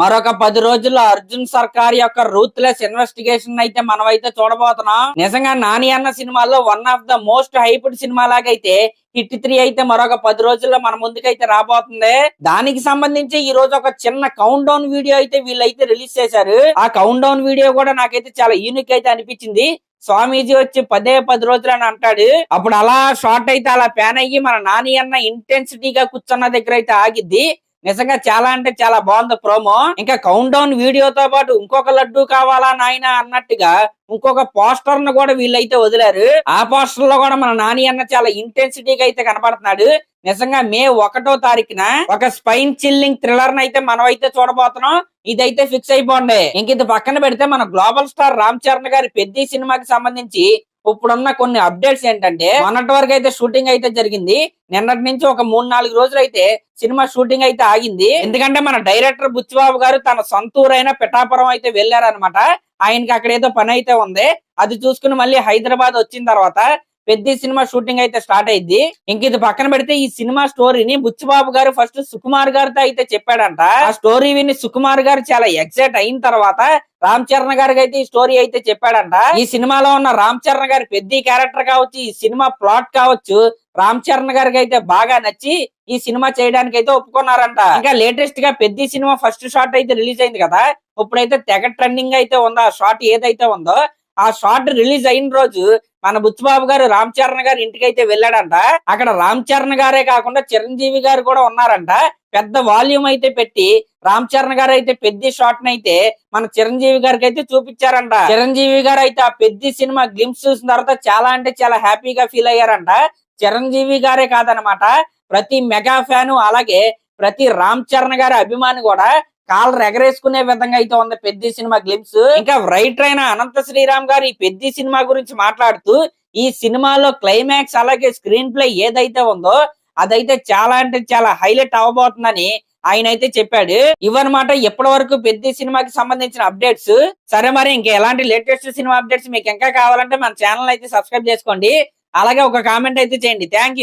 మరొక 10 రోజుల్లో అర్జున్ సర్కార్ యొక్క రూత్లెస్ ఇన్వెస్టిగేషన్ అయితే మనం అయితే చూడబోతున్నాం. నిజంగా నాని అన్న సినిమాలో one of the most hyped సినిమా లాగైతే హిట్ 3 అయితే మరొక 10 రోజుల్లో మన ముందుకైతే రాబోతుంది. దానికి సంబంధించి ఈ రోజు ఒక చిన్న కౌంట్ డౌన్ వీడియో అయితే వీళ్ళైతే రిలీజ్ చేశారు. ఆ కౌంట్ డౌన్ వీడియో కూడా నాకైతే చాలా యూనిక్ అయితే అనిపించింది. స్వామీజీ వచ్చి 10 రోజులు అని అంటాడు. అప్పుడు అలా షార్ట్ అయితే అలా ప్యాన్ అయ్యి మన నాని అన్న ఇంటెన్సిటీగా కూర్చున్న దగ్గర అయితే ఆగిద్ది. నిజంగా చాలా అంటే చాలా బాగుంది ప్రోమో. ఇంకా కౌంట్ డౌన్ వీడియోతో పాటు ఇంకొక లడ్డు కావాలా నాయన అన్నట్టుగా ఇంకొక పోస్టర్ ను కూడా వీళ్ళైతే వదిలారు. ఆ పోస్టర్ లో కూడా మన నాని అన్న చాలా ఇంటెన్సిటీగా అయితే కనపడుతున్నాడు. నిజంగా మే 1వ తారీఖున ఒక స్పైన్ చిల్లింగ్ థ్రిల్లర్ అయితే మనం అయితే చూడబోతున్నాం. ఇదైతే ఫిక్స్ అయిపోండి. ఇంక ఇది పక్కన పెడితే మన గ్లోబల్ స్టార్ రామ్ చరణ్ గారి పెద్ద సినిమాకి సంబంధించి ఇప్పుడున్న కొన్ని అప్డేట్స్ ఏంటంటే, మొన్నటి వరకు అయితే షూటింగ్ అయితే జరిగింది. నిన్నటి నుంచి ఒక 3-4 రోజులు అయితే సినిమా షూటింగ్ అయితే ఆగింది. ఎందుకంటే మన డైరెక్టర్ బుచ్చిబాబు గారు తన సొంత ఊరైన పిఠాపురం అయితే వెళ్లారనమాట. ఆయనకి అక్కడ ఏదో పని అయితే ఉంది. అది చూసుకుని మళ్ళీ హైదరాబాద్ వచ్చిన తర్వాత పెద్ద సినిమా షూటింగ్ అయితే స్టార్ట్ అయింది. ఇంక ఇది పక్కన పెడితే ఈ సినిమా స్టోరీని బుచ్చిబాబు గారు ఫస్ట్ సుకుమార్ గారితో అయితే చెప్పాడంట. ఆ స్టోరీ విని సుకుమార్ గారు చాలా ఎక్సైట్ అయిన తర్వాత రామ్ చరణ్ గారికి అయితే ఈ స్టోరీ అయితే చెప్పాడంట. ఈ సినిమాలో ఉన్న రామ్ చరణ్ గారి పెద్ద క్యారెక్టర్ కావచ్చు, ఈ సినిమా ప్లాట్ కావచ్చు, రామ్ చరణ్ గారికి అయితే బాగా నచ్చి ఈ సినిమా చేయడానికి అయితే ఒప్పుకున్నారంట. ఇంకా లేటెస్ట్ గా పెద్ద సినిమా ఫస్ట్ షాట్ అయితే రిలీజ్ అయింది కదా, ఇప్పుడైతే తెగ ట్రెండింగ్ అయితే ఉందో ఆ షాట్ ఏదైతే ఉందో, ఆ షాట్ రిలీజ్ అయిన రోజు మన బుచ్చిబాబు గారు రామ్ చరణ్ గారి ఇంటికి అయితే వెళ్ళాడంట. అక్కడ రామ్ చరణ్ గారే కాకుండా చిరంజీవి గారు కూడా ఉన్నారంట. పెద్ద వాల్యూమ్ అయితే పెట్టి రామ్ చరణ్ గారు అయితే పెద్ద షాట్ అయితే మన చిరంజీవి గారికి అయితే చూపించారంట. చిరంజీవి గారు అయితే ఆ పెద్ద సినిమా గ్లింప్స్ చూసిన తర్వాత చాలా అంటే చాలా హ్యాపీగా ఫీల్ అయ్యారంట. చిరంజీవి గారే కాదనమాట, ప్రతి మెగా ఫ్యాను అలాగే ప్రతి రామ్ చరణ్ గారి అభిమాని కూడా కాళ్ళు ఎగరేసుకునే విధంగా అయితే ఉంది పెద్ద సినిమా గ్లింప్స్. ఇంకా రైటర్ అయిన అనంత శ్రీరామ్ గారు ఈ పెద్ద సినిమా గురించి మాట్లాడుతూ, ఈ సినిమాలో క్లైమాక్స్ అలాగే స్క్రీన్ ప్లే ఏదైతే ఉందో అదైతే చాలా అంటే చాలా హైలైట్ అవ్వబోతుందని ఆయన అయితే చెప్పాడు. ఇవన్నమాట ఇప్పటి వరకు పెద్ద సినిమాకి సంబంధించిన అప్డేట్స్. సరే, మరి ఇంకా ఎలాంటి లేటెస్ట్ సినిమా అప్డేట్స్ మీకు ఇంకా కావాలంటే మన ఛానల్ అయితే సబ్స్క్రైబ్ చేసుకోండి. అలాగే ఒక కామెంట్ అయితే చేయండి. Thank you.